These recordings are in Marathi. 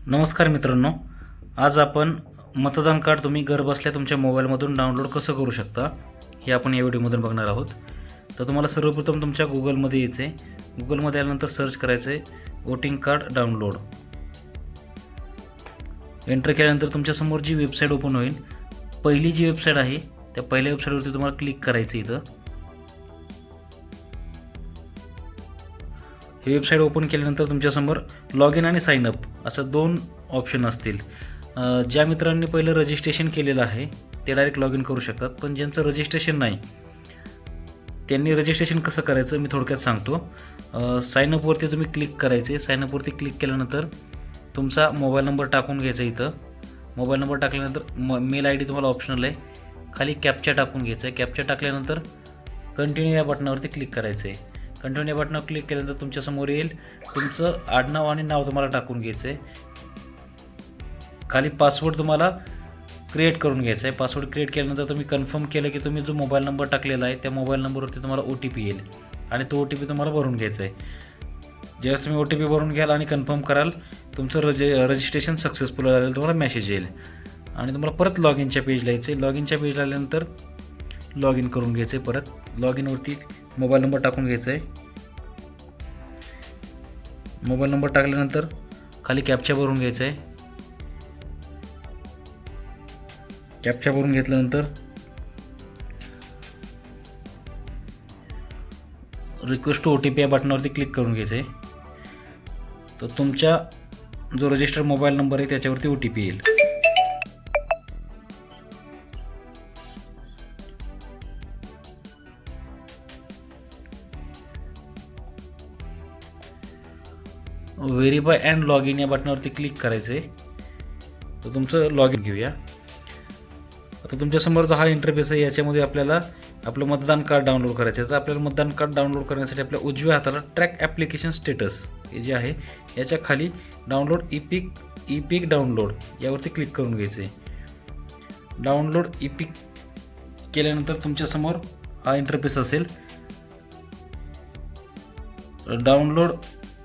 नमस्कार मित्रांनो, आज आपण मतदान कार्ड तुम्ही घरबसल्या तुमच्या मोबाईलमधून डाउनलोड कसं करू शकता हे आपण या व्हिडिओमधून बघणार आहोत. तर तुम्हाला सर्वप्रथम तुमच्या गुगलमध्ये यायचं आहे. गुगलमध्ये आल्यानंतर सर्च करायचं आहे वोटिंग कार्ड डाउनलोड. एंटर केल्यानंतर तुमच्यासमोर जी वेबसाईट ओपन होईल, पहिली जी वेबसाईट आहे त्या पहिल्या वेबसाईटवरती तुम्हाला क्लिक करायचं. इथं ही वेबसाईट ओपन केल्यानंतर तुमच्यासमोर लॉग इन आणि साइन अप असं दोन ऑप्शन असतील. ज्या मित्रांनी पहिलं रजिस्ट्रेशन केलेलं आहे ते डायरेक्ट लॉग इन करू शकतात, पण ज्यांचं रजिस्ट्रेशन नाही त्यांनी रजिस्ट्रेशन कसं करायचं मी थोडक्यात सांगतो. साइन अपवरती तुम्ही क्लिक करायचे. साइन अपवरती क्लिक केल्यानंतर तुमचा मोबाईल नंबर टाकून घ्यायचा. इथं मोबाईल नंबर टाकल्यानंतर मेल आय डी तुम्हाला ऑप्शनल आहे. खाली कॅप्चा टाकून घ्यायचा आहे. कॅप्चा टाकल्यानंतर कंटिन्यू या बटनावरती क्लिक करायचं आहे. कंटिन्यू या बटनावर क्लिक केल्यानंतर तुमच्यासमोर येईल तुमचं आडनाव आणि नाव तुम्हाला टाकून घ्यायचं आहे. खाली पासवर्ड तुम्हाला क्रिएट करून घ्यायचा आहे. पासवर्ड क्रिएट केल्यानंतर तुम्ही कन्फर्म केलं की तुम्ही जो मोबाईल नंबर टाकलेला आहे त्या मोबाईल नंबरवरती तुम्हाला OTP येईल आणि तो OTP तुम्हाला भरून घ्यायचा आहे. ज्यावेळेस तुम्ही OTP भरून घ्याल आणि कन्फर्म कराल तुमचं रजिस्ट्रेशन सक्सेसफुल झालेलं तुम्हाला मेसेज येईल आणि तुम्हाला परत लॉग इनच्या पेजला यायचं आहे. लॉग इनच्या पेजला आल्यानंतर लॉग इन करून घ्यायचं आहे. परत लॉग इनवरती मोबाईल नंबर टाकून घ्यायचा आहे. मोबाईल नंबर टाकल्यानंतर खाली कॅप्चा भरून घ्यायचा आहे. कॅप्चा भरून घेतल्यानंतर रिक्वेस्ट टू OTP या बटनावरती क्लिक करून घ्यायचं आहे. तर तुमच्या जो रजिस्टर्ड मोबाईल नंबर आहे त्याच्यावरती OTP येईल. व्हेरीफाय अँड लॉग इन या बटनावरती क्लिक करायचं आहे. तर तुमचं लॉग इन घेऊया. आता तुमच्यासमोर जो हा इंटरफेस आहे याच्यामध्ये आपल्याला आपलं मतदान कार्ड डाउनलोड करायचं आहे. तर आपल्याला मतदान कार्ड डाउनलोड करण्यासाठी आपल्या उजव्या हाताला ट्रॅक ॲप्लिकेशन स्टेटस हे जे आहे याच्या खाली डाउनलोड इपिक डाउनलोड यावरती क्लिक करून घ्यायचं आहे. डाउनलोड इपिक केल्यानंतर तुमच्यासमोर हा इंटरफेस असेल. Download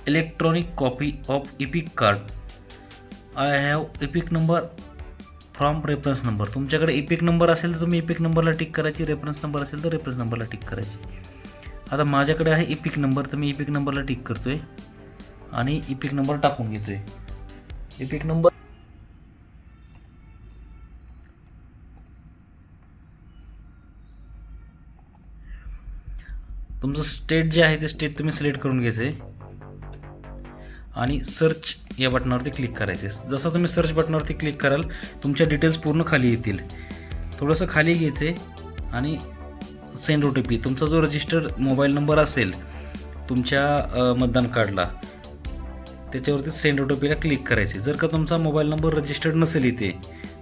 electronic copy of EPIC card. I have EPIC number from reference number. तुमच्याकडे इपिक नंबर असेल तर तुम्ही इपिक नंबरला टिक करायची. रेफरन्स नंबर असेल तर रेफरन्स नंबरला टिक करायची. आता माझ्याकडे आहे इपिक नंबर तर मी इपिक नंबरला टिक करतो आहे आणि इपिक नंबर टाकून घेतो आहे. इपिक नंबर तुमचं स्टेट जे आहे ते स्टेट तुम्ही सिलेक्ट करून घ्यायचं आहे आणि सर्च या बटनावरती क्लिक करायचे. जसं तुम्ही सर्च बटनावरती क्लिक कराल तुमच्या डिटेल्स पूर्ण खाली येतील. थोडंसं खाली घ्यायचे आणि सेंड OTP तुमचा जो रजिस्टर्ड मोबाईल नंबर असेल तुमच्या मतदान कार्डला त्याच्यावरती सेंड OTPला क्लिक करायचे. जर का तुमचा मोबाईल नंबर रजिस्टर्ड नसेल इथे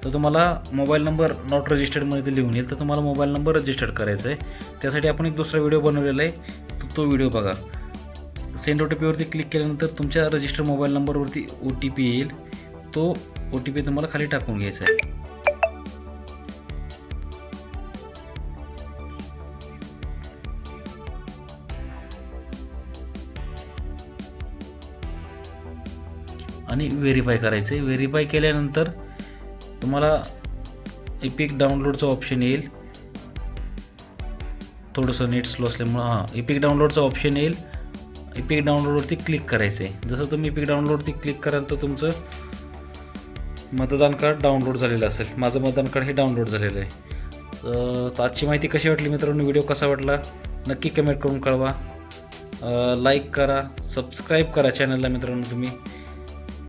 तर तुम्हाला मोबाईल नंबर नॉट रजिस्टर्डमध्ये ते लिहून येईल. तर तुम्हाला मोबाईल नंबर रजिस्टर्ड करायचा आहे. त्यासाठी आपण एक दुसरा व्हिडिओ बनवलेला आहे तो व्हिडिओ बघा. सेंड OTPवरती क्लिक केल्यानंतर तुमच्या रजिस्टर्ड मोबाईल नंबरवरती OTP येईल. तो OTP तुम्हाला खाली टाकून घ्यायचा आहे. आणि व्हेरीफाय करायचं आहे. व्हेरीफाय केल्यानंतर तुम्हाला इपिक डाउनलोडचं ऑप्शन येईल. थोडंसं नेट स्लो असल्यामुळं इपिक डाउनलोडचं ऑप्शन येईल. इपिक डाउनलोडवरती क्लिक करायचं आहे. जसं तुम्ही इपिक डाउनलोडवरती क्लिक कराल तर तुमचं मतदान कार्ड डाउनलोड झालेलं असेल. माझं मतदान कार्ड हे डाउनलोड झालेलं आहे. तर आजची माहिती कशी वाटली मित्रांनो, व्हिडिओ कसा वाटला नक्की कमेंट करून कळवा. लाईक करा, सबस्क्राईब करा चॅनलला मित्रांनो तुम्ही.